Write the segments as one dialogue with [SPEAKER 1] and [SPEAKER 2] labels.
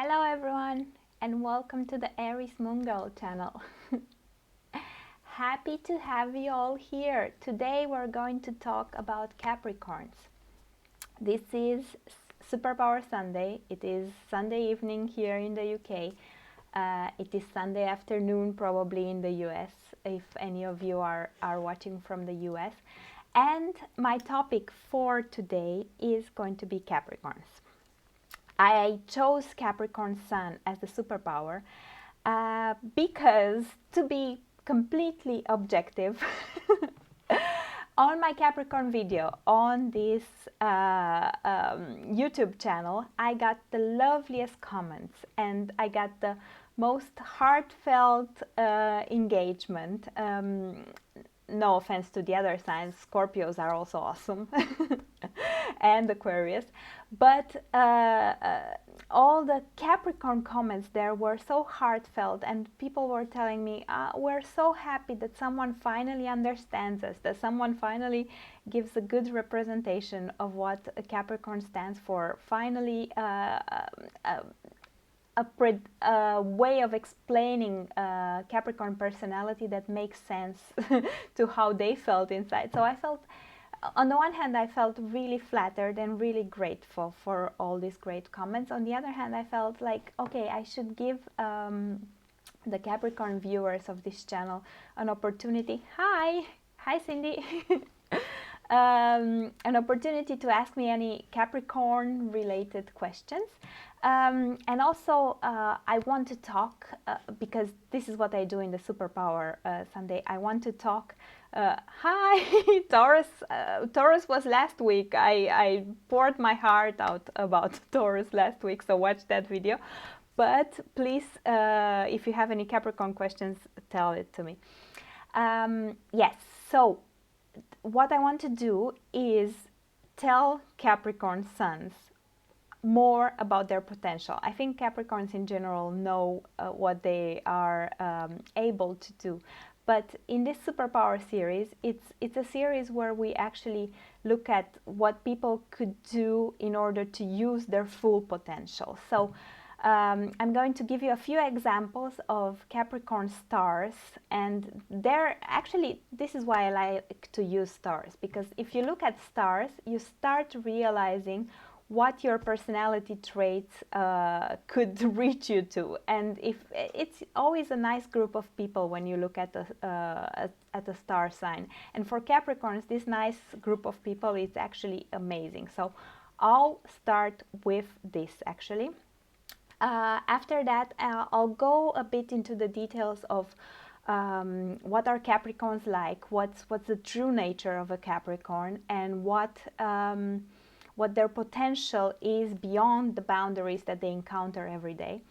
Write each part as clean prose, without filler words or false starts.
[SPEAKER 1] Hello everyone and welcome to the Aries Moon Girl channel. Happy to have you all here. Today we're going to talk about Capricorns. This is Superpower Sunday. It is Sunday evening here in the UK. It is Sunday afternoon probably in the US if any of you are watching from the US. And my topic for today is going to be Capricorns. I chose Capricorn Sun as the superpower because, to be completely objective, on my Capricorn video on this YouTube channel, I got the loveliest comments and I got the most heartfelt engagement. No offense to the other signs, Scorpios are also awesome, and Aquarius, but all the Capricorn comments there were so heartfelt, and people were telling me, we're so happy that someone finally understands us, that someone finally gives a good representation of what a Capricorn stands for, finally a way of explaining Capricorn personality that makes sense to how they felt inside. So I felt, on the one hand, I felt really flattered and really grateful for all these great comments. On the other hand, I felt like, okay, I should give the Capricorn viewers of this channel an opportunity. Hi Cindy. An opportunity to ask me any Capricorn related questions. And also I want to talk, because this is what I do in the Superpower Sunday, I want to talk, hi Taurus, Taurus was last week, I poured my heart out about Taurus last week, so watch that video. But please, if you have any Capricorn questions, tell it to me. Yes, so what I want to do is tell Capricorn Suns more about their potential. I think Capricorns in general know what they are able to do. But in this Superpower series, it's a series where we actually look at what people could do in order to use their full potential. So I'm going to give you a few examples of Capricorn stars, and they're actually, this is why I like to use stars, because if you look at stars, you start realizing what your personality traits could reach you to. And if it's always a nice group of people when you look at a star sign, and for Capricorns this nice group of people is actually amazing. So I'll start with this actually. After that I'll go a bit into the details of what are Capricorns like, what's the true nature of a Capricorn, and what their potential is beyond the boundaries that they encounter every day.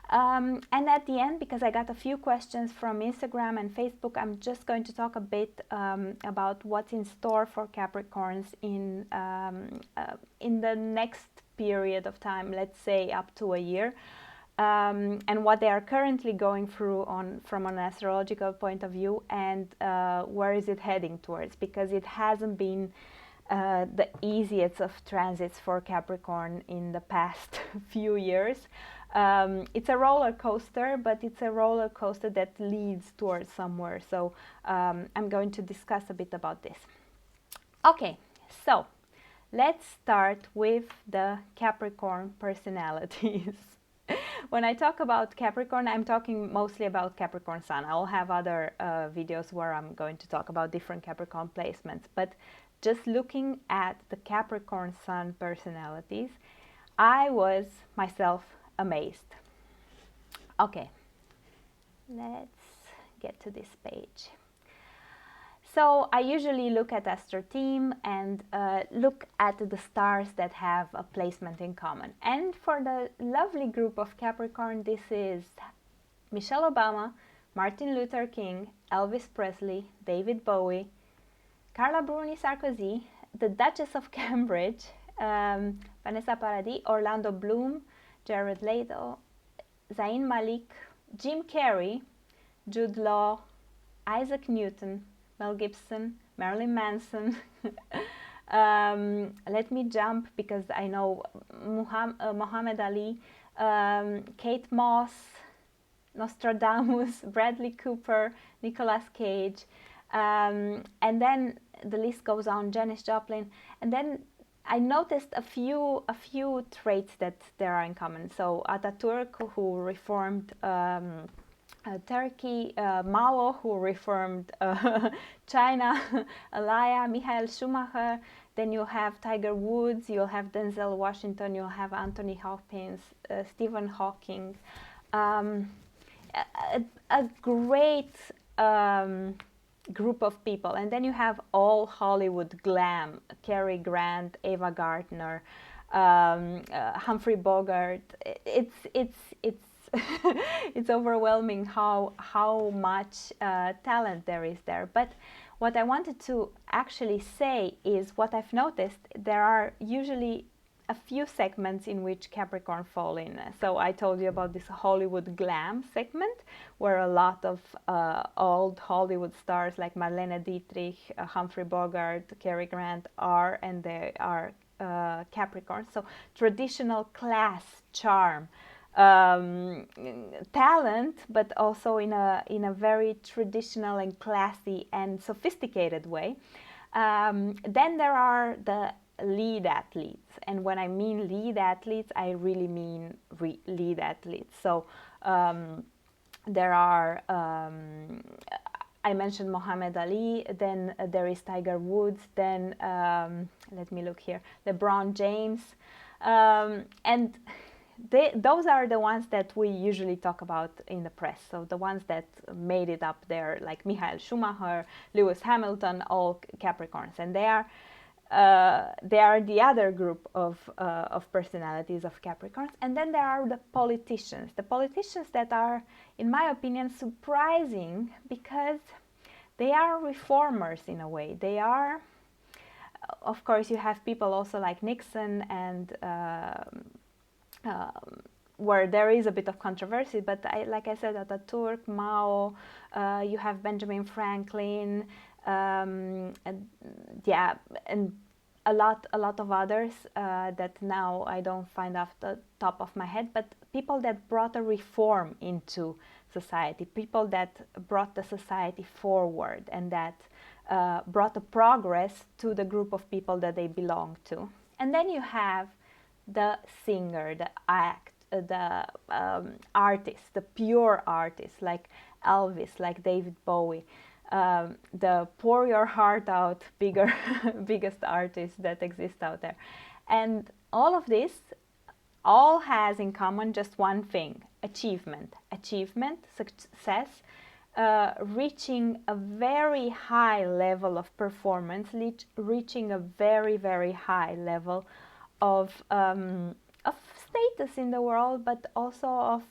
[SPEAKER 1] And at the end, because I got a few questions from Instagram and Facebook, I'm just going to talk a bit about what's in store for Capricorns in the next period of time, let's say up to a year, and what they are currently going through from an astrological point of view, and where is it heading towards, because it hasn't been the easiest of transits for Capricorn in the past few years. It's a roller coaster, but it's a roller coaster that leads towards somewhere. So I'm going to discuss a bit about this. Okay, so let's start with the Capricorn personalities. When I talk about Capricorn, I'm talking mostly about Capricorn Sun. I'll have other videos where I'm going to talk about different Capricorn placements, but just looking at the Capricorn Sun personalities, I was myself amazed. Okay, let's get to this page. So I usually look at Astro Team and look at the stars that have a placement in common. And for the lovely group of Capricorn, this is Michelle Obama, Martin Luther King, Elvis Presley, David Bowie, Carla Bruni Sarkozy, the Duchess of Cambridge, Vanessa Paradis, Orlando Bloom, Jared Leto, Zayn Malik, Jim Carrey, Jude Law, Isaac Newton, Mel Gibson, Marilyn Manson. Let me jump because I know Muhammad Ali, Kate Moss, Nostradamus, Bradley Cooper, Nicolas Cage, and then the list goes on, Janis Joplin, and then I noticed a few traits that there are in common. So Ataturk, who reformed Turkey, Mao, who reformed China, Alaya, Michael Schumacher. Then you have Tiger Woods, you'll have Denzel Washington, you'll have Anthony Hopkins, Stephen Hawking. A great group of people, and then you have all Hollywood glam: Cary Grant, Ava Gardner, Humphrey Bogart. It's it's overwhelming how much talent there is there. But what I wanted to actually say is what I've noticed: there are usually a few segments in which Capricorn fall in. So I told you about this Hollywood glam segment, where a lot of old Hollywood stars like Marlene Dietrich, Humphrey Bogart, Cary Grant are, and they are Capricorns. So traditional class, charm, talent, but also in a very traditional and classy and sophisticated way. Then there are the lead athletes, and when I mean lead athletes, I really mean lead athletes. So there are I mentioned Muhammad Ali, then there is Tiger Woods, then let me look here, LeBron James, and those are the ones that we usually talk about in the press. So the ones that made it up there, like Michael Schumacher, Lewis Hamilton, all Capricorns, and they are the other group of personalities of Capricorns. And then there are the politicians that are, in my opinion, surprising, because they are reformers in a way. They are, of course, you have people also like Nixon and where there is a bit of controversy, but like I said, Ataturk, Mao, you have Benjamin Franklin, and a lot of others that now I don't find off the top of my head, but people that brought a reform into society, people that brought the society forward, and that brought a progress to the group of people that they belong to. And then you have the singer, the artist, the pure artist, like Elvis, like David Bowie, the pour your heart out, biggest artists that exist out there. And all of this all has in common just one thing: achievement, success, reaching a very high level of performance, reaching a very, very high level of status in the world, but also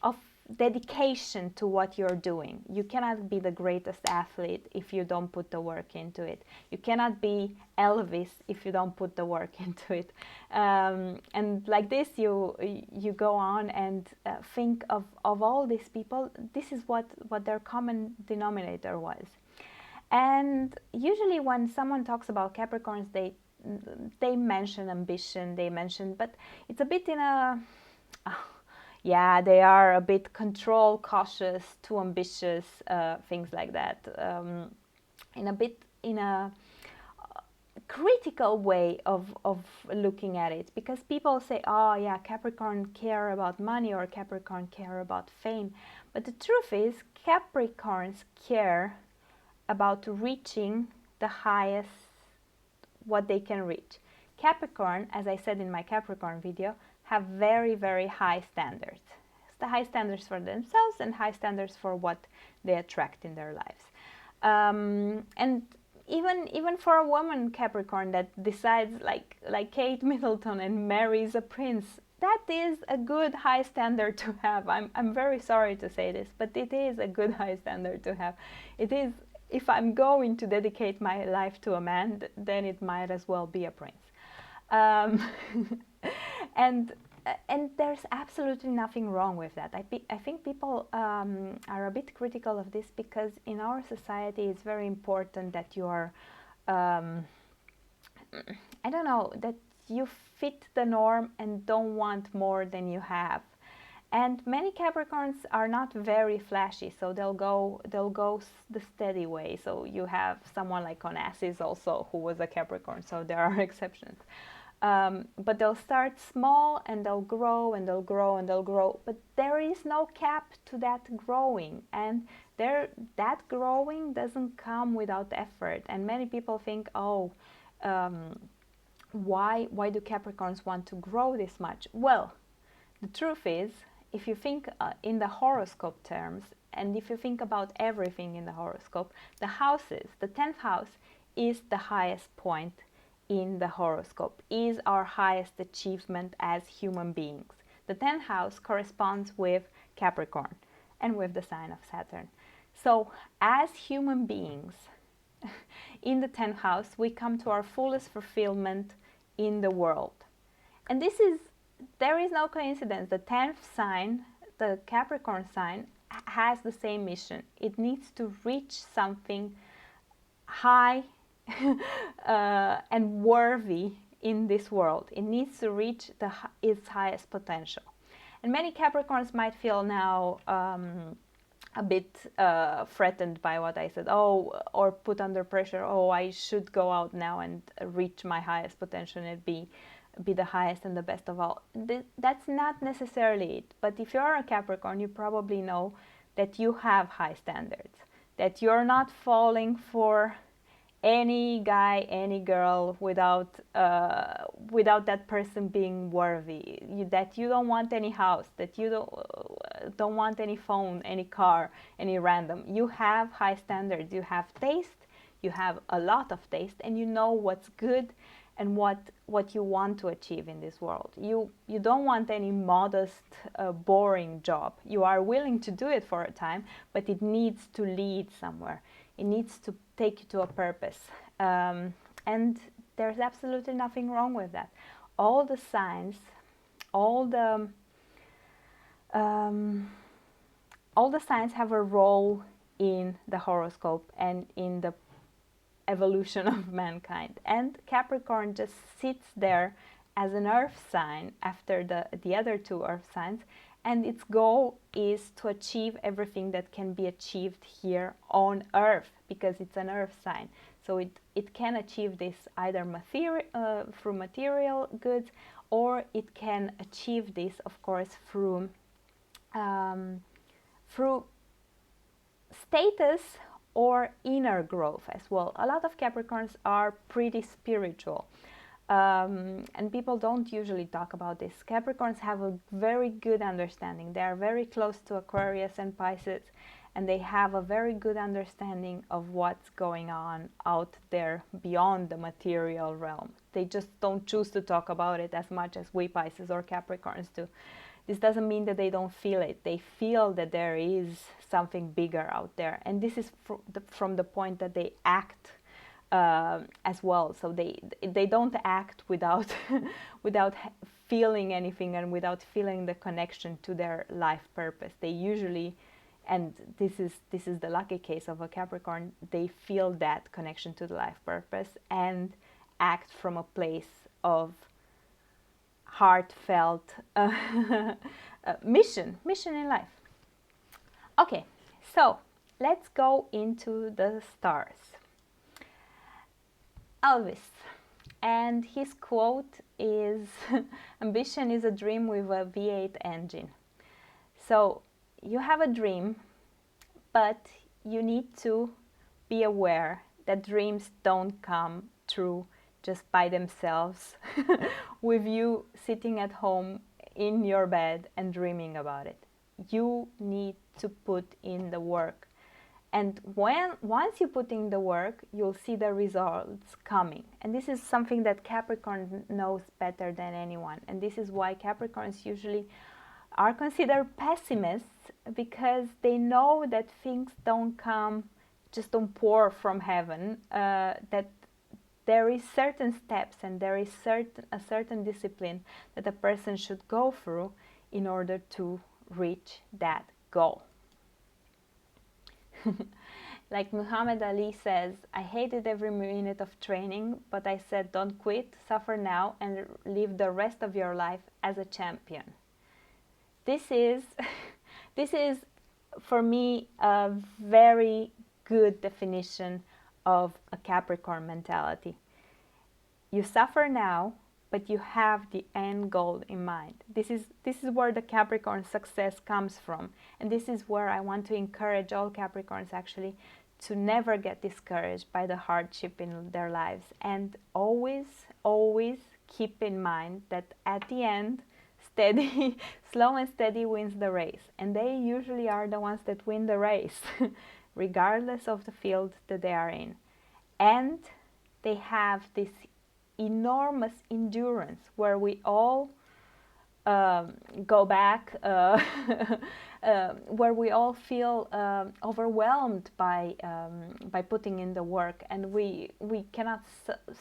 [SPEAKER 1] of dedication to what you're doing. You cannot be the greatest athlete if you don't put the work into it. You cannot be Elvis if you don't put the work into it. And like this, you go on and think of all these people. This is what their common denominator was. And usually when someone talks about Capricorns, they mention ambition, but it's a bit in a, yeah, they are a bit control cautious, too ambitious, things like that, in a critical way of looking at it, because people say, oh yeah, Capricorn care about money, or Capricorn care about fame, but the truth is Capricorns care about reaching the highest what they can reach. Capricorn, as I said in my Capricorn video, have very, very high standards. It's the high standards for themselves and high standards for what they attract in their lives. And even for a woman Capricorn that decides, like Kate Middleton, and marries a prince, that is a good high standard to have. I'm very sorry to say this, but it is a good high standard to have. It is. If I'm going to dedicate my life to a man, then it might as well be a prince. And there's absolutely nothing wrong with that. I think people are a bit critical of this, because in our society it's very important that you are, I don't know, that you fit the norm and don't want more than you have. And many Capricorns are not very flashy, so they'll go the steady way. So you have someone like Onassis also, who was a Capricorn, so there are exceptions. But they'll start small and they'll grow and they'll grow and they'll grow. But there is no cap to that growing, and that growing doesn't come without effort. And many people think, oh, why do Capricorns want to grow this much? Well, the truth is, if you think in the horoscope terms, and if you think about everything in the horoscope, the 10th house is the highest point in the horoscope, is our highest achievement as human beings. The 10th house corresponds with Capricorn and with the sign of Saturn. So as human beings, in the 10th house, we come to our fullest fulfillment in the world. And there is no coincidence. The 10th sign, the Capricorn sign, has the same mission. It needs to reach something high and worthy in this world. It needs to reach its highest potential. And many Capricorns might feel now a bit threatened by what I said, or put under pressure, I should go out now and reach my highest potential and be the highest and the best of all. That's not necessarily it. But if you're a Capricorn, you probably know that you have high standards, that you're not falling for any guy, any girl without that person being worthy, that you don't want any house, that you don't want any phone, any car, any random. You have high standards, you have taste, you have a lot of taste, and you know what's good and what you want to achieve in this world. You don't want any modest, boring job. You are willing to do it for a time, but it needs to lead somewhere. It needs to take you to a purpose. And there's absolutely nothing wrong with that. All the signs, all the signs have a role in the horoscope and in the evolution of mankind. And Capricorn just sits there as an earth sign after the other two earth signs, and its goal is to achieve everything that can be achieved here on earth, because it's an earth sign. So it can achieve this either through material goods, or it can achieve this, of course, through status or inner growth as well. A lot of Capricorns are pretty spiritual. And people don't usually talk about this. Capricorns have a very good understanding. They are very close to Aquarius and Pisces, and they have a very good understanding of what's going on out there beyond the material realm. They just don't choose to talk about it as much as we Pisces or Capricorns do. This doesn't mean that they don't feel it. They feel that there is something bigger out there, and this is from the point that they act as well. So they don't act without without feeling anything and without feeling the connection to their life purpose. They usually, and this is the lucky case of a Capricorn, they feel that connection to the life purpose and act from a place of heartfelt mission in life. Okay, so let's go into the stars. Elvis, and his quote is, ambition is a dream with a V8 engine. So you have a dream, but you need to be aware that dreams don't come true just by themselves with you sitting at home in your bed and dreaming about it. You need to put in the work. And once you put in the work, you'll see the results coming. And this is something that Capricorn knows better than anyone. And this is why Capricorns usually are considered pessimists, because they know that things don't pour from heaven, that there is certain steps and there is a certain discipline that a person should go through in order to reach that goal. Like Muhammad Ali says, I hated every minute of training, but I said don't quit, suffer now, and live the rest of your life as a champion. This is, this is for me a very good definition of a Capricorn mentality. You suffer now, but you have the end goal in mind. This is where the Capricorn success comes from. And this is where I want to encourage all Capricorns actually to never get discouraged by the hardship in their lives. And always, always keep in mind that at the end, steady, slow and steady wins the race. And they usually are the ones that win the race, regardless of the field that they are in. And they have this enormous endurance where we all go back, where we all feel overwhelmed by putting in the work, and we cannot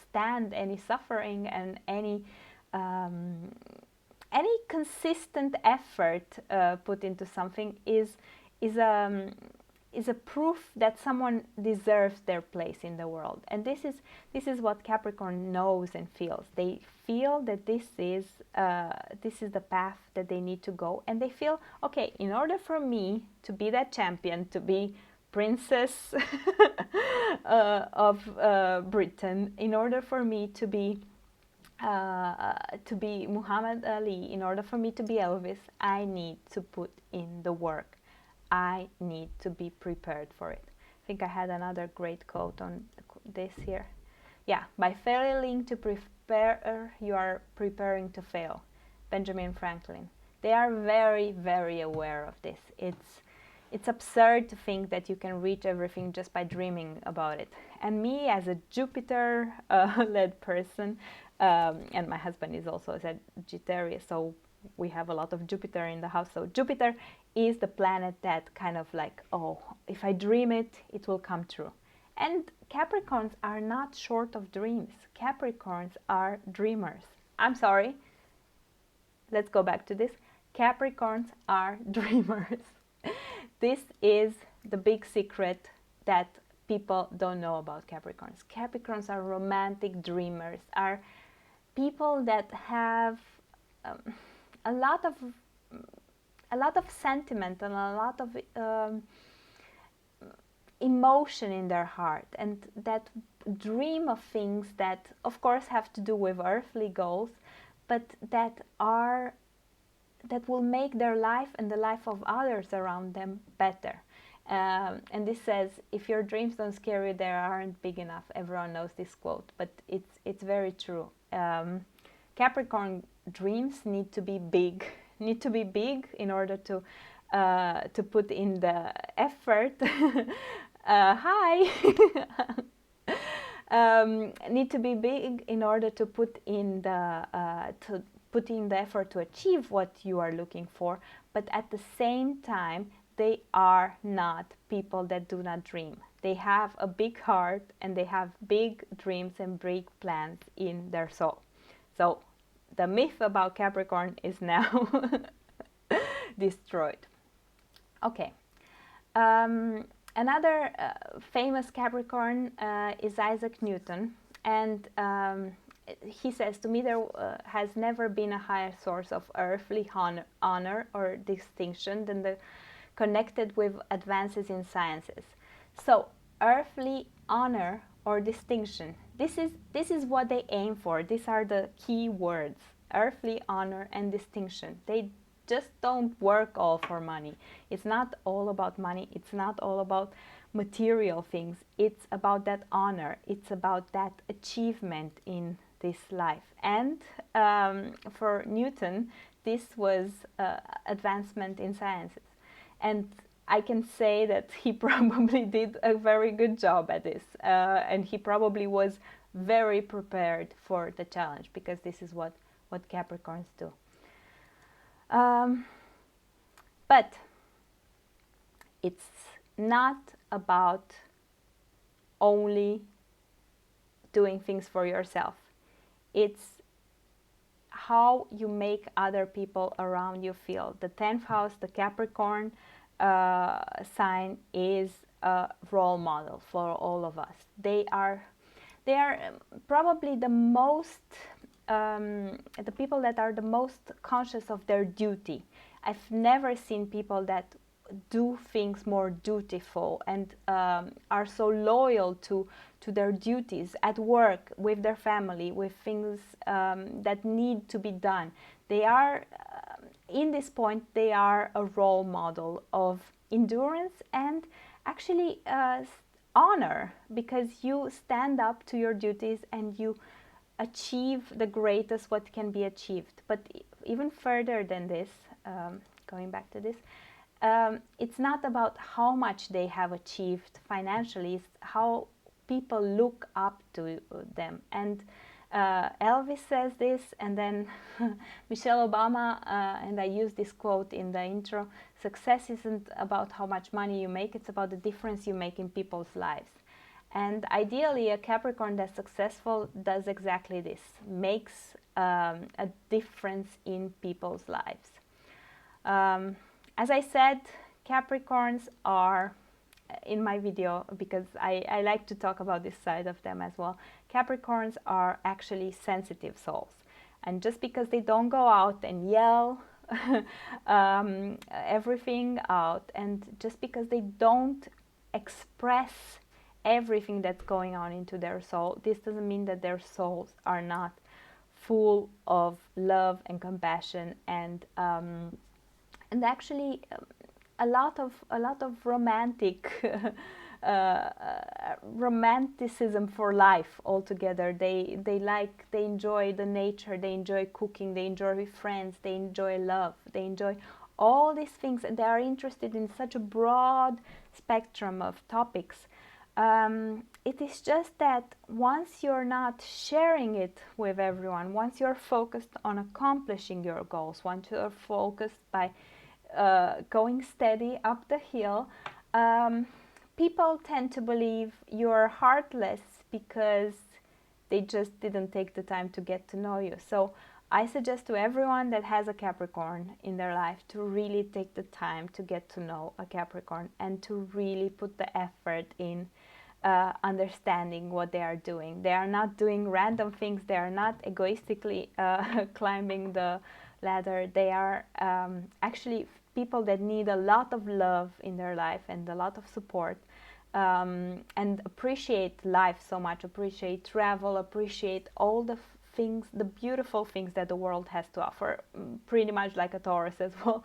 [SPEAKER 1] stand any suffering, and any consistent effort put into something is a proof that someone deserves their place in the world. And this is what Capricorn knows and feels. They feel that this is the path that they need to go, and they feel, okay, in order for me to be that champion, to be princess of Britain, in order for me to be Muhammad Ali, in order for me to be Elvis, I need to put in the work. I need to be prepared for it. I think I had another great quote on this here. Yeah, by failing to prepare, you are preparing to fail. Benjamin Franklin. They are very, very aware of this. It's absurd to think that you can reach everything just by dreaming about it. And me, as a Jupiter-led person, and my husband is also a Sagittarius, so we have a lot of Jupiter in the house. So Jupiter is the planet that kind of like, oh, if I dream it, it will come true. And Capricorns are not short of dreams. Capricorns are dreamers. I'm sorry. Let's go back to this. Capricorns are dreamers. This is the big secret that people don't know about Capricorns. Capricorns are romantic dreamers, are people that have a lot of sentiment and a lot of emotion in their heart, and that dream of things that of course have to do with earthly goals, but that will make their life and the life of others around them better. And this says, if your dreams don't scare you, they aren't big enough. Everyone knows this quote, but it's very true. Capricorn dreams need to be big in order to put in the effort. Hi. Need to be big in order to put in the effort to achieve what you are looking for. But at the same time, they are not people that do not dream. They have a big heart, and they have big dreams and big plans in their soul. So the myth about Capricorn is now destroyed. Okay. Another famous Capricorn is Isaac Newton, and he says, to me there has never been a higher source of earthly honor or distinction than the connected with advances in sciences. So earthly honor or distinction, this is what they aim for. These are the key words: earthly honor and distinction. They just don't work all for money. It's not all about money. It's not all about material things. It's about that honor. It's about that achievement in this life. And for Newton, this was advancement in sciences. And I can say that he probably did a very good job at this. And he probably was very prepared for the challenge, because this is what Capricorns do. But it's not about only doing things for yourself. It's how you make other people around you feel. The 10th house, the Capricorn sign, is a role model for all of us. They are probably the most the people that are the most conscious of their duty. I've never seen people that do things more dutiful and are so loyal to their duties at work, with their family, with things that need to be done. They are, in this point, they are a role model of endurance and actually honor, because you stand up to your duties and you achieve the greatest what can be achieved. But even further than this, going back to this, it's not about how much they have achieved financially, it's how people look up to them. And Elvis says this, and then Michelle Obama, and I use this quote in the intro: success isn't about how much money you make, it's about the difference you make in people's lives. And ideally, a Capricorn that's successful does exactly this, makes a difference in people's lives. As I said, Capricorns are, in my video, because I like to talk about this side of them as well, Capricorns are actually sensitive souls. And just because they don't go out and yell everything out, and just because they don't express everything that's going on into their soul, this doesn't mean that their souls are not full of love and compassion and actually a lot of romantic romanticism for life altogether. They enjoy the nature, they enjoy cooking, they enjoy friends, they enjoy love, they enjoy all these things, and they are interested in such a broad spectrum of topics. It is just that once you're not sharing it with everyone, once you're focused on accomplishing your goals, once you're focused by going steady up the hill, people tend to believe you're heartless because they just didn't take the time to get to know you. So I suggest to everyone that has a Capricorn in their life to really take the time to get to know a Capricorn and to really put the effort in understanding what they are doing. They are not doing random things. They are not egoistically climbing the ladder. They are actually people that need a lot of love in their life and a lot of support, and appreciate life so much, appreciate travel, appreciate all the things, the beautiful things that the world has to offer, pretty much like a Taurus as well.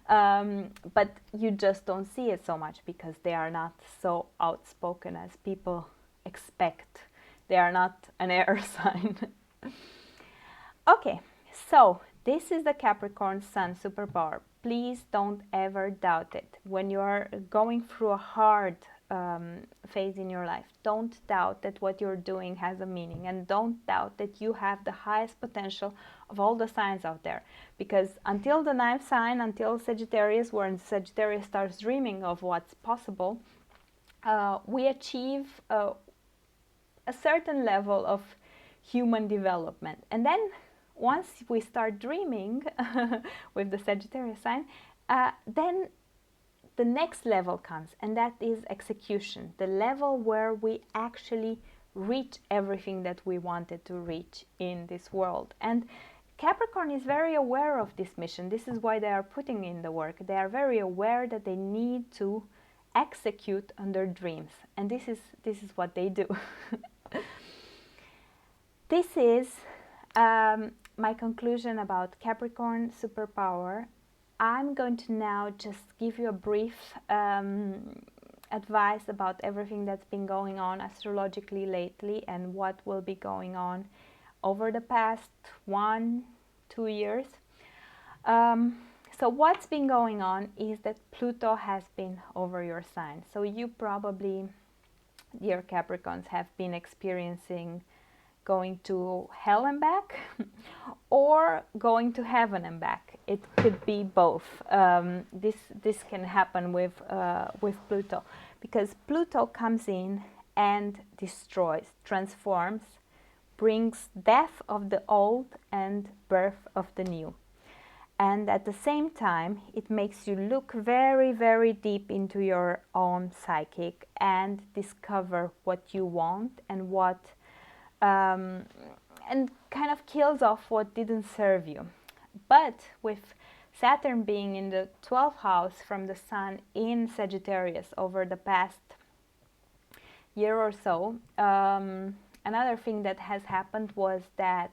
[SPEAKER 1] But you just don't see it so much because they are not so outspoken as people expect. They are not an air sign. Okay, so this is the Capricorn Sun superpower. Please don't ever doubt it. When you are going through a hard phase in your life, don't doubt that what you're doing has a meaning, and don't doubt that you have the highest potential of all the signs out there. Because until the 9th sign, until Sagittarius, when Sagittarius starts dreaming of what's possible, we achieve a certain level of human development. And then once we start dreaming with the Sagittarius sign, then the next level comes, and that is execution, the level where we actually reach everything that we wanted to reach in this world. And Capricorn is very aware of this mission. This is why they are putting in the work. They are very aware that they need to execute on their dreams, and this is what they do. This is my conclusion about Capricorn superpower. I'm going to now just give you a brief advice about everything that's been going on astrologically lately and what will be going on over the past 1-2 years. So what's been going on is that Pluto has been over your sign. So you probably, dear Capricorns, have been experiencing going to hell and back or going to heaven and back. It could be both. This can happen with Pluto, because Pluto comes in and destroys, transforms, brings death of the old and birth of the new. And at the same time, it makes you look very, very deep into your own psychic and discover what you want and what, and kind of kills off what didn't serve you. But with Saturn being in the 12th house from the Sun in Sagittarius over the past year or so, another thing that has happened was that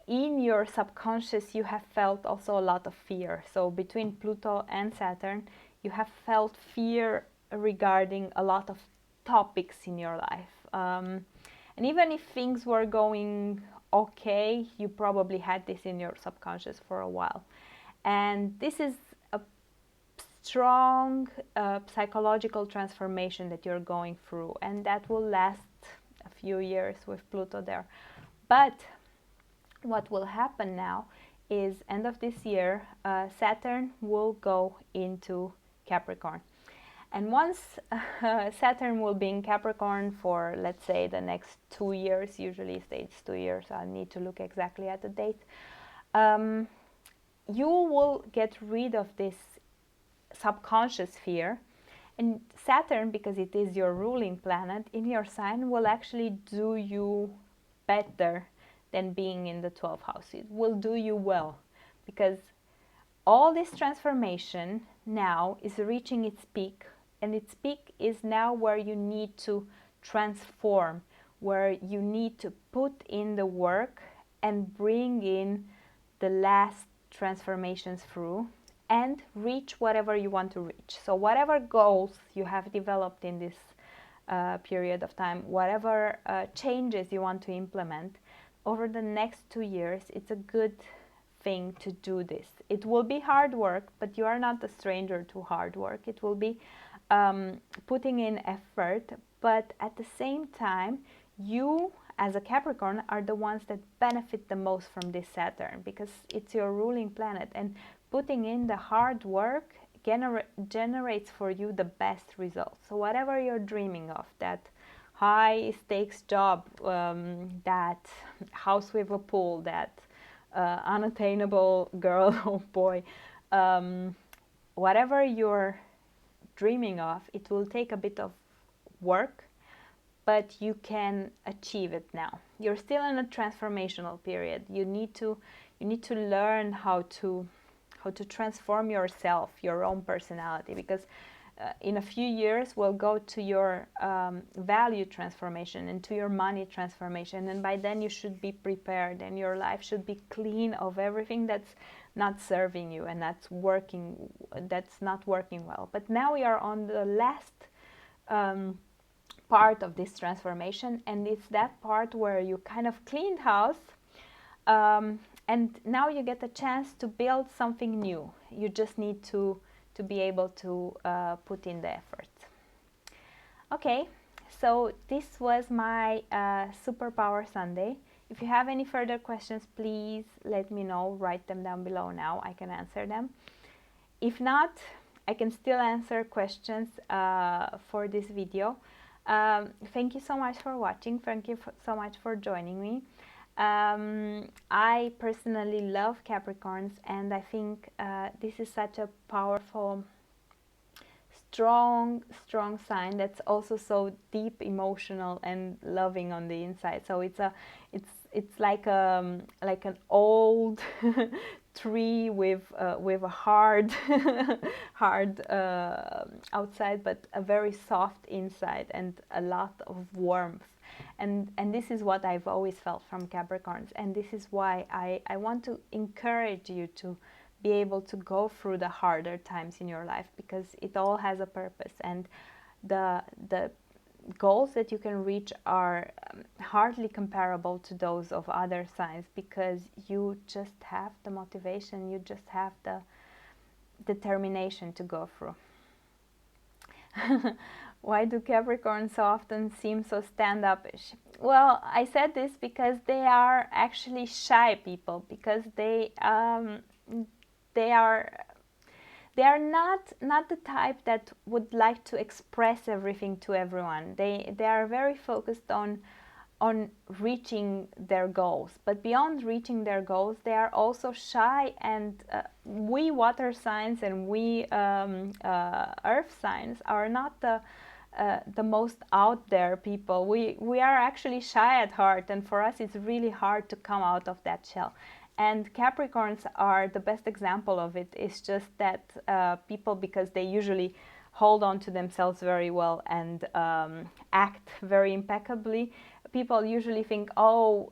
[SPEAKER 1] in your subconscious you have felt also a lot of fear. So between Pluto and Saturn, you have felt fear regarding a lot of topics in your life. And even if things were going okay, you probably had this in your subconscious for a while. And this is a strong psychological transformation that you're going through, and that will last a few years with Pluto there. But what will happen now is end of this year, Saturn will go into Capricorn. And once Saturn will be in Capricorn for, let's say, the next 2 years, usually it stays 2 years, I need to look exactly at the date, you will get rid of this subconscious fear. And Saturn, because it is your ruling planet in your sign, will actually do you better than being in the 12th house. It will do you well, because all this transformation now is reaching its peak, and its peak is now where you need to transform, where you need to put in the work and bring in the last transformations through and reach whatever you want to reach. So whatever goals you have developed in this period of time, whatever changes you want to implement over the next 2 years, it's a good thing to do this. It will be hard work, but you are not a stranger to hard work. It will be putting in effort, but at the same time, you as a Capricorn are the ones that benefit the most from this Saturn, because it's your ruling planet, and putting in the hard work generates for you the best results. So whatever you're dreaming of, that high stakes job, that house with a pool, that unattainable girl or boy, whatever you're dreaming of, it will take a bit of work, but you can achieve it now. You're still in a transformational period. You need to learn how to transform yourself, your own personality, because in a few years we'll go to your value transformation and to your money transformation, and by then you should be prepared and your life should be clean of everything that's not serving you and that's not working well. But now we are on the last part of this transformation, and it's that part where you kind of cleaned house, and now you get a chance to build something new. You just need to be able to put in the effort. Okay, so this was my Superpower Sunday. If you have any further questions, please let me know. Write them down below now. I can answer them. If not, I can still answer questions for this video. Thank you so much for watching. Thank you so much for joining me. I personally love Capricorns, and I think this is such a powerful, strong sign that's also so deep, emotional, and loving on the inside. So it's like an old tree with a hard outside, but a very soft inside and a lot of warmth. And this is what I've always felt from Capricorns, and this is why I want to encourage you to be able to go through the harder times in your life, because it all has a purpose, and the goals that you can reach are hardly comparable to those of other signs, because you just have the motivation, you just have the determination to go through. Why do Capricorns so often seem so stand-up-ish? Well, I said this because they are actually shy people, because they are not the type that would like to express everything to everyone. They are very focused on on reaching their goals. But beyond reaching their goals, they are also shy, and we water signs and we earth signs are not the most out there people. We are actually shy at heart, and for us it's really hard to come out of that shell. And Capricorns are the best example of it. It's just that people, because they usually hold on to themselves very well and act very impeccably, people usually think, oh,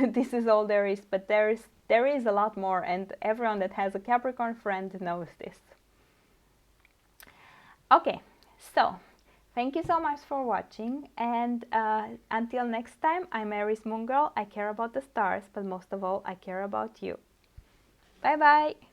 [SPEAKER 1] this is all there is, but there is a lot more, and everyone that has a Capricorn friend knows this. Okay, so thank you so much for watching, and until next time, I'm Aries Moon Girl. I care about the stars, but most of all, I care about you. Bye bye!